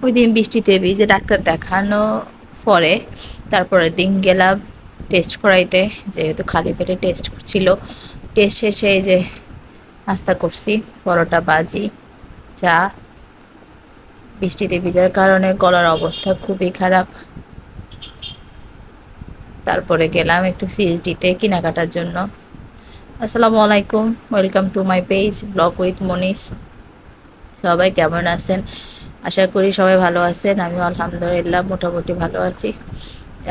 ওই দিন বৃষ্টিতে ভিজে ডাক্তার দেখানো পরে তারপরের দিন গেলাম টেস্ট করাইতে, যেহেতু খালি পেটে টেস্ট ছিল। টেস্ট শেষে এই যে নাস্তা করছি, পরোটা ভাজি চা। বৃষ্টিতে ভিজার কারণে গলার অবস্থা খুবই খারাপ। তারপরে গেলাম একটু সিএসডিতে কেনাকাটার জন্য। আসসালামু আলাইকুম, welcome to my page blog with Monis. সবাই কেমন আছেন? আশা করি সবাই ভালো আছেন। আমিও আলহামদুলিল্লাহ মোটামুটি ভালো আছি।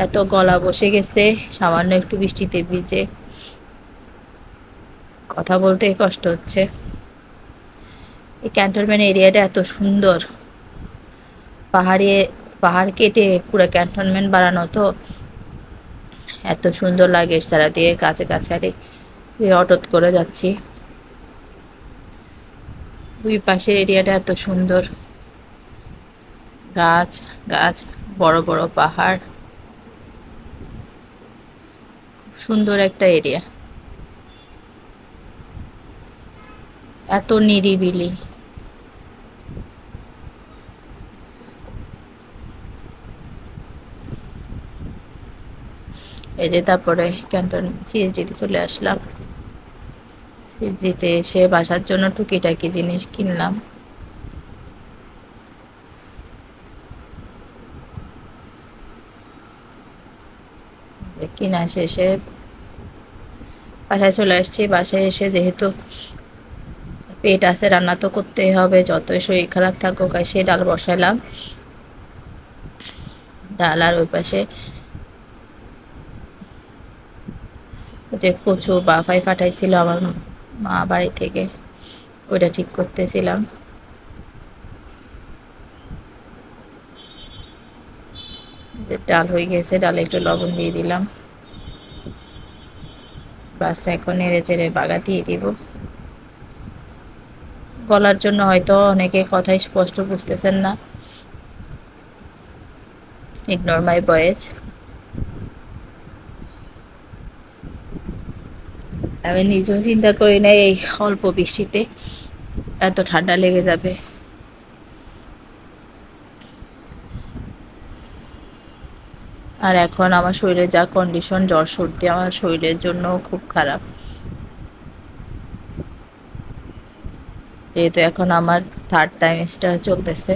এত গলা বসে গেছে সামান্য একটু বৃষ্টিতে ভিজে, কথা বলতে কষ্ট হচ্ছে। এই ক্যান্টনমেন্ট এরিয়াটা এত সুন্দর, পাহাড় কেটে পুরো ক্যান্টনমেন্ট বানানো, তো এত সুন্দর লাগে। সারা দিয়ে কাছে কাছারি অটোত করে যাচ্ছি। দুই পাশের এরিয়াটা এত সুন্দর, গাছ গাছ, বড় বড় পাহাড়, খুব সুন্দর একটা এরিয়া, এত নিরিবিলি। এই যে তারপরে ক্যান্টন সিএসডিতে চলে আসলাম। সিএসডিতে এসে বাসার জন্য টুকিটাকি জিনিস কিনলাম। কিনা শেষে বাসায় চলে আসছি। বাসায় এসে যেহেতু পেট আছে, রান্না তো করতেই হবে, যতই শরীর খারাপ থাকুক। সে ডাল বসালাম, ডাল আর ওই পাশে যে কচু বাফাই ফাটাইছিল আমার মা বাড়ি থেকে, ওইটা ঠিক করতেছিলাম। ডাল হয়ে গেছে, ডালে একটু লবণ দিয়ে দিলাম। বাস এখন নেড়ে চেড়ে বাগা দিয়ে দিব। গলার জন্য হয়তো অনেকে কথাই স্পষ্ট বুঝতেছেন না, ইগনোর মাই ভয়েস। আমি নিজেও চিন্তা করি না এই অল্প বৃষ্টিতে এত ঠান্ডা লেগে যাবে। আর এখন আমার শরীরে যা কন্ডিশন, জ্বর সর্দি আমার শরীরের জন্য খুব খারাপ। যেহেতু এখন আমার থার্ড ট্রাইমেস্টার চলতেছে।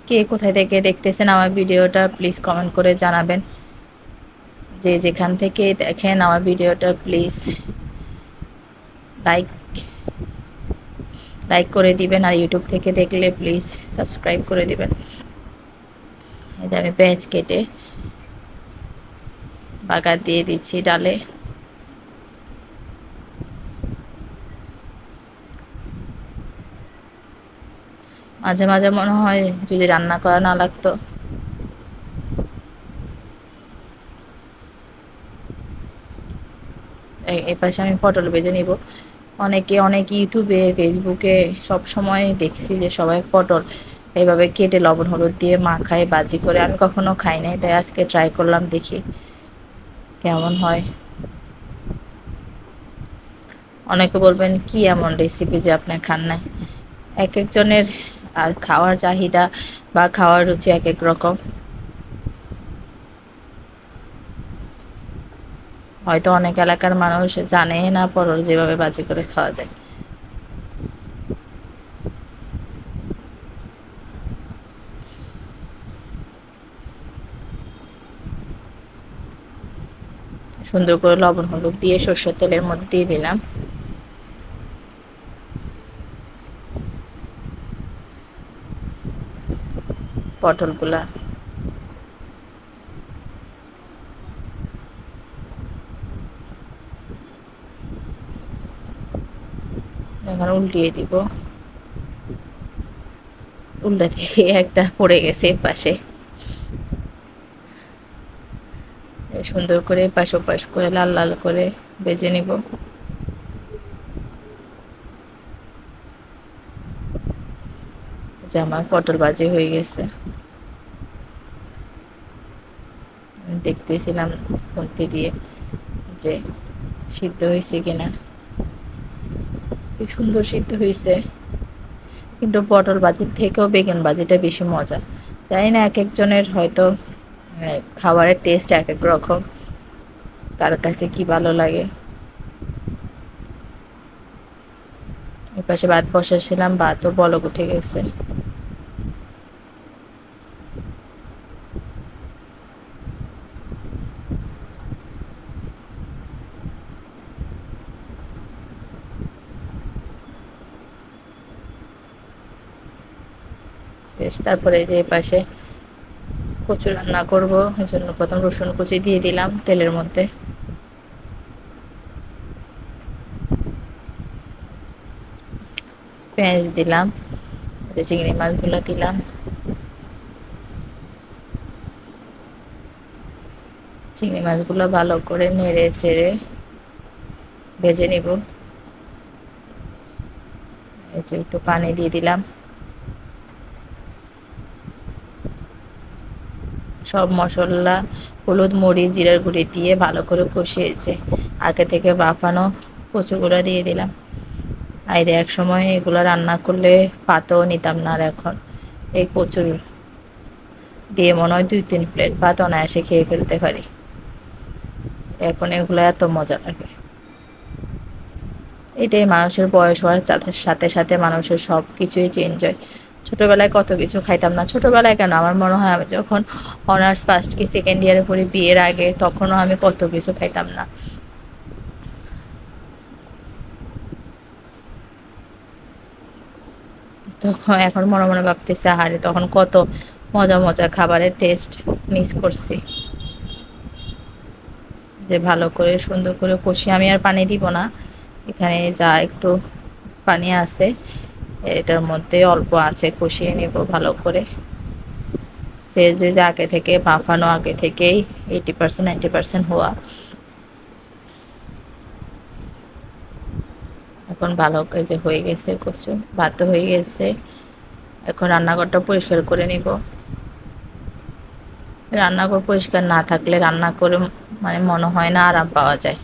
কে কোথায় থেকে দেখতেছেন আমার ভিডিওটা প্লিজ কমেন্ট করে জানাবেন। যে যেখান থেকে দেখেন আমার ভিডিওটা প্লিজ লাইক করে দিবেন, আর ইউটিউব থেকে দেখলে প্লিজ সাবস্ক্রাইব করে দিবেন। এটা আমি পেঁয়াজ কেটে বাগার দিয়ে দিচ্ছি ডালে। মাঝে মাঝে মনে হয় যদি রান্না করা না লাগতো। এই পাশে আমি পটল ভেজে নিব। অনেক ইউটিউবে ফেসবুকে সব সময় দেখছি যে সবাই পটল এইভাবে কেটে লবণ হলুদ দিয়ে মাখায় ভাজি করে। আমি কখনো খাই নাই, তাই আজকে ট্রাই করলাম, দেখি কেমন হয়। অনেকে বলবেন কি এমন রেসিপি যে আপনি খান নাই। এক একজনের আর খাওয়ার চাহিদা বা খাওয়ার রুচি এক এক রকম। হয়তো অনেক এলাকার মানুষ জানে না পটল যেভাবে ভাজি করে খাওয়া যায়। সুন্দর করে লবণ হলুদ দিয়ে সরষের তেলের মধ্যে দিয়ে দিলাম। পটলগুলা এখন উল্টিয়ে দিব। উল্টা দিয়ে একটা পড়ে গেছে পাশে। সুন্দর করে পাশ ওপাশ করে লাল লাল করে ভেজে নিব। যে আমার পটল ভাজি হয়ে গেছে, দেখতেছিলাম খুন্তি দিয়ে যে সিদ্ধ হয়েছে কিনা। কি সুন্দর সিদ্ধ হয়েছে। কিন্তু পটল ভাজির থেকেও বেগুন ভাজিটা বেশি মজা। জানি না এক একজনের হয়তো খাবারের টেস্ট এক এক রকম, কার কাছে কি ভালো লাগে। এর পাশে ভাত বসাচ্ছিলাম, ভাতও বলক উঠে গেছে। শেষ। তারপরে যে পাশে কচু রান্না করব, এই জন্য প্রথম রসুন কুচি দিয়ে দিলাম তেলের মধ্যে। পেঁয়াজ দিলাম, চিংড়ি মাছগুলো দিলাম। চিংড়ি মাছগুলো ভালো করে নেড়ে চেড়ে ভেজে নিব। এই যে একটু পানি দিয়ে দিলাম। সব মশলা, হলুদ, মরিচ, জিরার গুঁড়ি দিয়ে ভালো করে কষিয়েছে। আগে থেকে বাফানো কচুগুলো দিয়ে দিলাম। আইরে এক সময় এগুলো রান্না করলে ভাতও নিতাম না, আর এখন এই কচুর দিয়ে মনে হয় 2-3 প্লেট ভাত অনায়াসে খেয়ে ফেলতে পারি। এখন এগুলো এত মজা লাগে। এটাই, মানুষের বয়স হওয়ার সাথে সাথে মানুষের সব কিছুই চেঞ্জ হয়। ছোটবেলায় কত কিছু খাইতাম না। ছোটবেলায় কেন, আমার মনে হয় আমি যখন অনার্স ফার্স্ট কি সেকেন্ড ইয়ারে পড়ি, বিয়ের আগে, তখনও আমি কত কিছু খাইতাম না। তখন এখন মনে মনে ভাবতেছি, আহারে তখন কত মজা মজা খাবারের টেস্ট মিস করছি। যে ভালো করে সুন্দর করে কষিয়ে, আমি আর পানি দিব না, এখানে যা একটু পানি আছে এটার মধ্যে অল্প আছে কষিয়ে নেব ভালো করে। যে যদি আগে থেকে বাফানো, আগে থেকেই 80% 90% হওয়া। এখন ভালো করে যে হয়ে গেছে, কচু ভাত হয়ে গেছে। এখন রান্নাঘরটা পরিষ্কার করে নিব। রান্নাঘর পরিষ্কার না থাকলে রান্না করে মানে মনে হয় না আরাম পাওয়া যায়।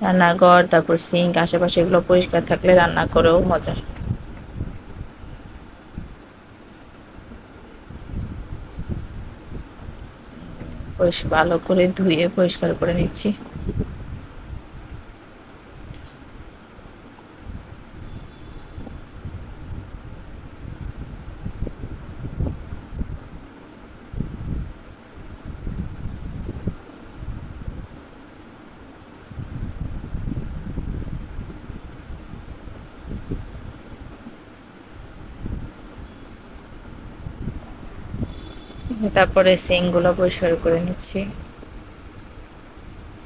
রান্নাঘর, তারপর সিঙ্ক, আশেপাশে এগুলো পরিষ্কার থাকলে রান্না করেও মজা। ভালো করে ধুয়ে পরিষ্কার করে নিচ্ছি। তারপরে সিঙ্কগুলো পরিষ্কার করে নিচ্ছি।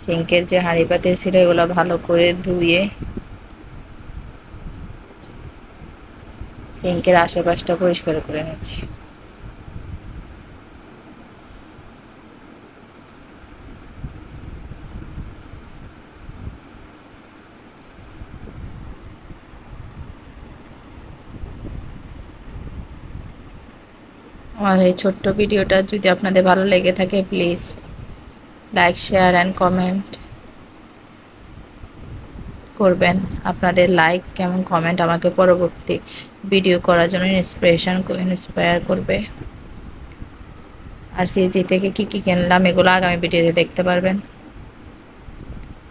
সিঙ্কের যে হাঁড়ি পাতিল ছিল এগুলো ভালো করে ধুয়ে সিঙ্কের আশেপাশটা পরিষ্কার করে নিচ্ছি। আমার এই ছোট্ট ভিডিওটা যদি আপনাদের ভালো লেগে থাকে, please like, share and comment করবেন। আপনাদের লাইক এবং কমেন্ট আমাকে পরবর্তী ভিডিও করার জন্য ইন্সপায়ার করবে। আর সিজি থেকে কী কী কিনলাম এগুলো আগামী ভিডিওতে দেখতে পারবেন।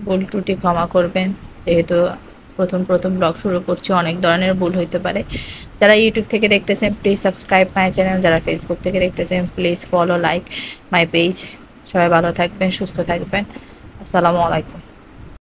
ভুল ত্রুটি ক্ষমা করবেন, যেহেতু প্রথম ব্লগ শুরু করছি, অনেক ধরনের ভুল হইতে পারে। যারা ইউটিউব থেকে দেখতেছেন প্লিজ সাবস্ক্রাইব মাই চ্যানেল, যারা ফেসবুক থেকে দেখতেছেন please follow like my page. সবাই ভালো থাকবেন, সুস্থ থাকবেন। আসসালামু আলাইকুম।